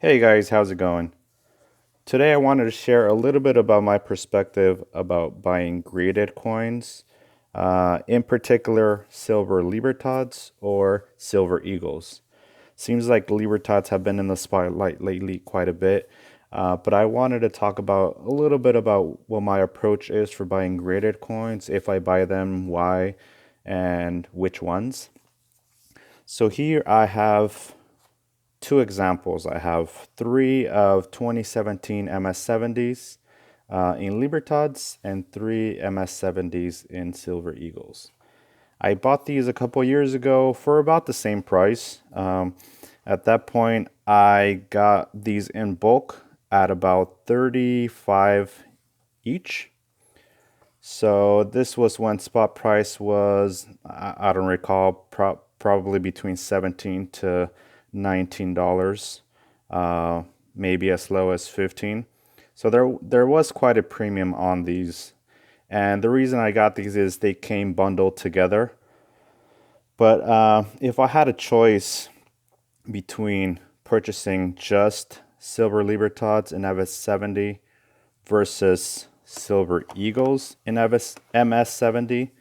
Hey guys, how's it going? Today I wanted to share a little bit about my perspective about buying graded coins, in particular silver Libertads or silver Eagles. Seems like Libertads have been in the spotlight lately quite a bit, but I wanted to talk about a little bit about what my approach is for buying graded coins, if I buy them, why, and which ones. So here I have two examples. I have three of 2017 MS70s in Libertads and three MS70s in Silver Eagles. I bought these a couple years ago for about the same price. At that point, I got these in bulk at about 35 each. So this was when spot price was, I don't recall, probably between 17 to $19, maybe as low as 15. So there was quite a premium on these. And the reason I got these is they came bundled together. But if I had a choice between purchasing just silver Libertads in MS70 versus silver Eagles in MS70,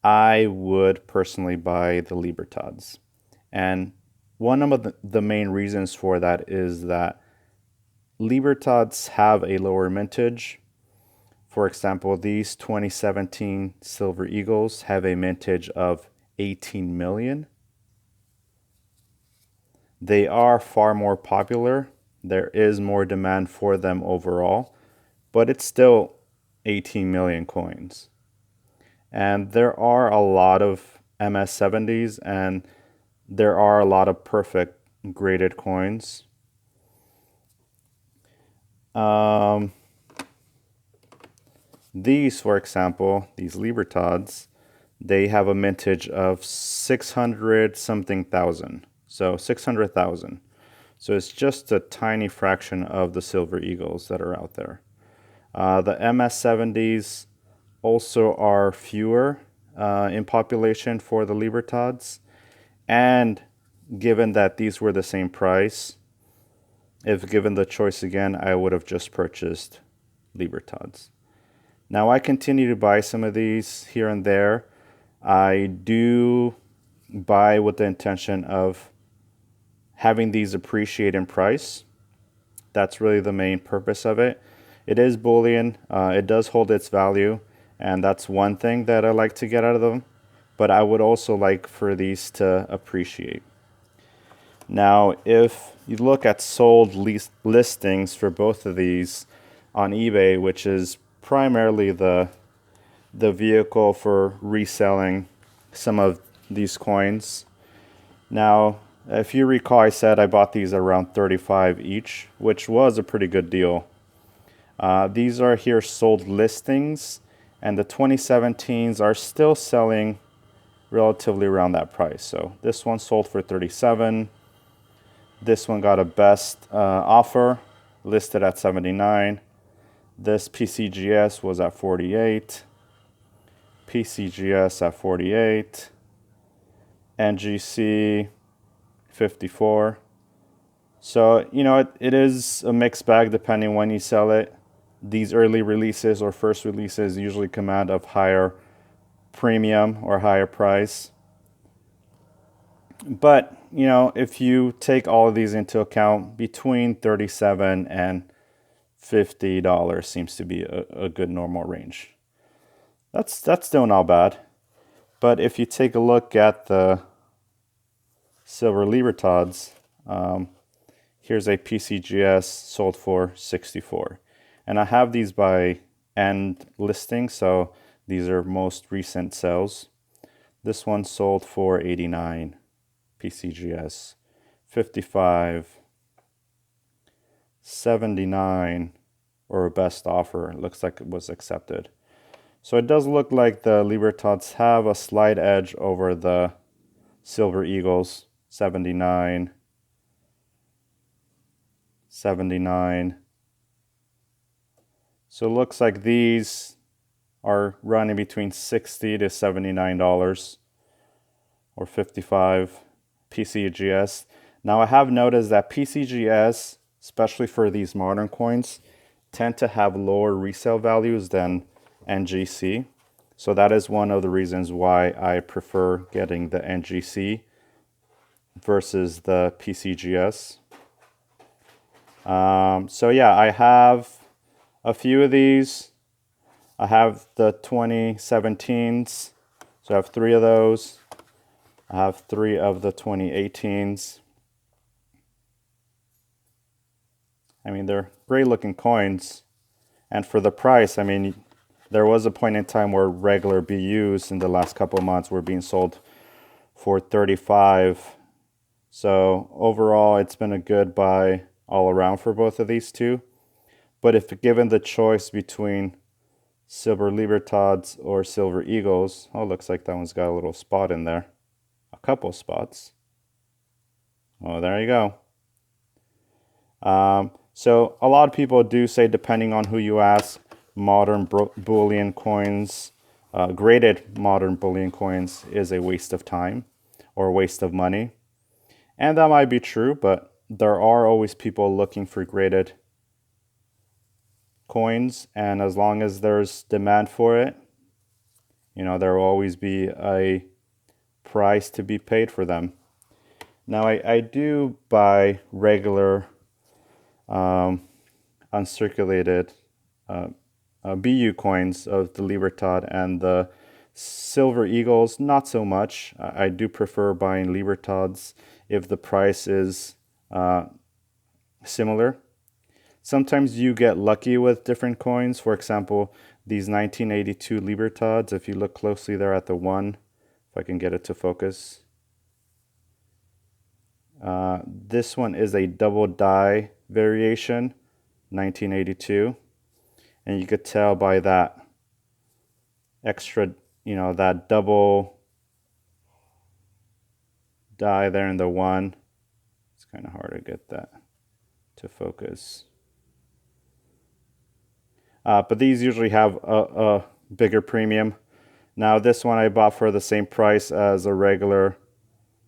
I would personally buy the Libertads. And one of the main reasons for that is that Libertads have a lower mintage. For example, these 2017 Silver Eagles have a mintage of 18 million. They are far more popular. There is more demand for them overall, but it's still 18 million coins. And there are a lot of MS70s and there are a lot of perfect graded coins. Um, these, for example, these Libertads, they have a mintage of 600 something thousand. So 600,000. So it's just a tiny fraction of the Silver Eagles that are out there. The MS70s also are fewer in population for the Libertads. And given that these were the same price, if given the choice again, I would have just purchased Libertads. Now I continue to buy some of these here and there. I do buy with the intention of having these appreciate in price. That's really the main purpose of it. It is bullion. It does hold its value, and that's one thing that I like to get out of them. But I would also like for these to appreciate. Now, if you look at sold listings for both of these on eBay, which is primarily the vehicle for reselling some of these coins. Now, if you recall, I said I bought these around 35 each, which was a pretty good deal. These are here sold listings, and the 2017s are still selling relatively around that price. So this one sold for 37. This one got a best offer, listed at 79. This PCGS was at 48. PCGS at 48. NGC 54. So, it is a mixed bag depending when you sell it. These early releases or first releases usually command a higher premium or higher price. But, if you take all of these into account, between $37 and $50 seems to be a good normal range. That's still not bad. But if you take a look at the silver Libertads, here's a PCGS sold for 64. And I have these by end listing, so these are most recent sales. This one sold for 89. PCGS 55, 79, or a best offer. It looks like it was accepted. So it does look like the Libertads have a slight edge over the Silver Eagles. 79, 79. So it looks like these are running between $60 to $79 or 55. PCGS. Now I have noticed that PCGS, especially for these modern coins, tend to have lower resale values than NGC. So that is one of the reasons why I prefer getting the NGC versus the PCGS. So yeah, I have a few of these. I have the 2017s, so I have 3 of those. I have 3 of the 2018s. I mean, they're great looking coins. And for the price, I mean, there was a point in time where regular BUs in the last couple of months were being sold for 35. So overall, it's been a good buy all around for both of these two. But if given the choice between Silver Libertads or Silver Eagles, oh, looks like that one's got a little spot in there. A couple spots. Oh, there you go. So a lot of people do say, depending on who you ask, modern bullion coins, graded modern bullion coins is a waste of time or a waste of money. And that might be true, but there are always people looking for graded coins. And as long as there's demand for it, you know, there will always be a price to be paid for them. Now, I do buy regular uncirculated BU coins of the Libertad and the Silver Eagles, not so much. I do prefer buying Libertads if the price is similar. Sometimes you get lucky with different coins. For example, these 1982 Libertads, if you look closely there at the 1, if I can get it to focus. This one is a double die variation, 1982. And you could tell by that extra, you know, that double die there in the 1. It's kind of hard to get that to focus. But these usually have a bigger premium. Now this one I bought for the same price as a regular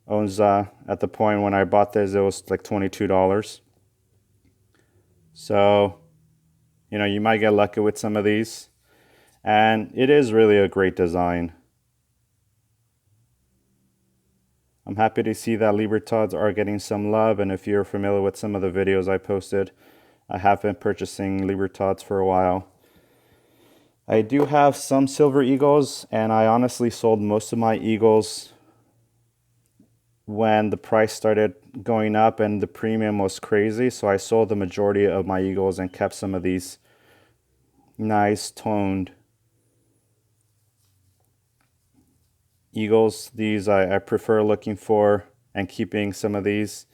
Onza. At the point when I bought this, it was like $22. So, you know, you might get lucky with some of these. And it is really a great design. I'm happy to see that Libertads are getting some love. And if you're familiar with some of the videos I posted, I have been purchasing Libertads for a while. I do have some Silver Eagles, and I honestly sold most of my Eagles when the price started going up and the premium was crazy. So I sold the majority of my Eagles and kept some of these nice toned Eagles. These I prefer looking for and keeping some of these.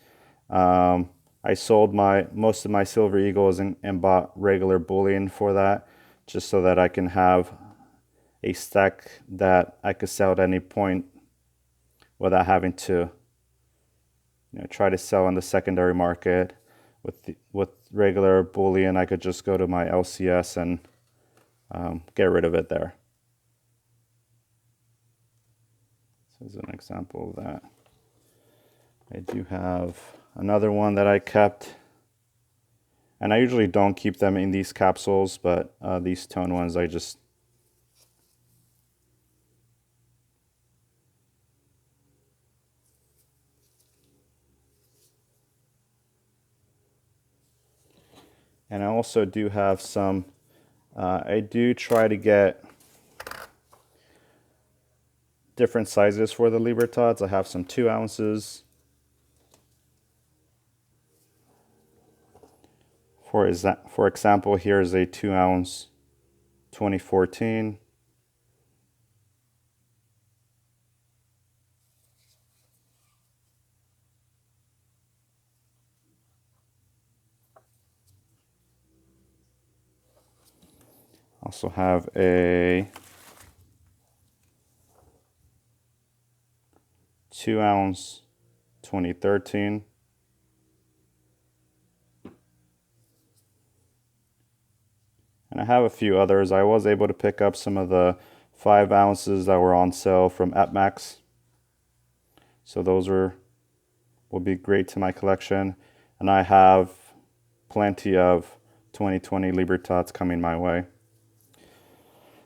I sold most of my Silver Eagles and bought regular bullion for that, just so that I can have a stack that I could sell at any point without having to, you know, try to sell on the secondary market. With regular bullion, I could just go to my LCS and get rid of it there. This is an example of that. I do have another one that I kept, and I usually don't keep them in these capsules, but these tone ones I just and I also do have some, I do try to get different sizes for the Libertads. I have some 2 ounces. For example, here's a 2 ounce 2014. Also have a 2 ounce 2013. And I have a few others. I was able to pick up some of the 5 ounces that were on sale from AppMax. So those will will be great to my collection. And I have plenty of 2020 Libertads coming my way.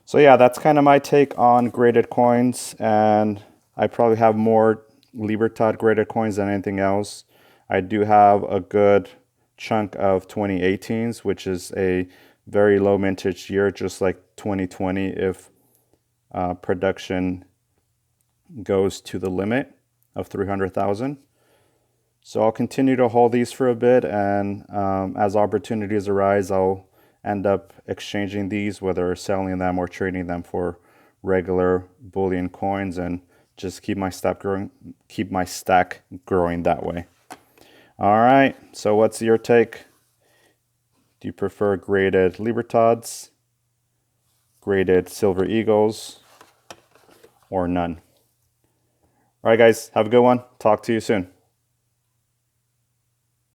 So yeah, that's kind of my take on graded coins, and I probably have more Libertad graded coins than anything else. I do have a good chunk of 2018s, which is a very low mintage year, just like 2020 if production goes to the limit of 300,000. So I'll continue to hold these for a bit, and as opportunities arise, I'll end up exchanging these, whether selling them or trading them for regular bullion coins, and just keep my stack growing that way. All right, so what's your take? Do you prefer graded Libertads, graded Silver Eagles, or none? All right, guys, have a good one. Talk to you soon.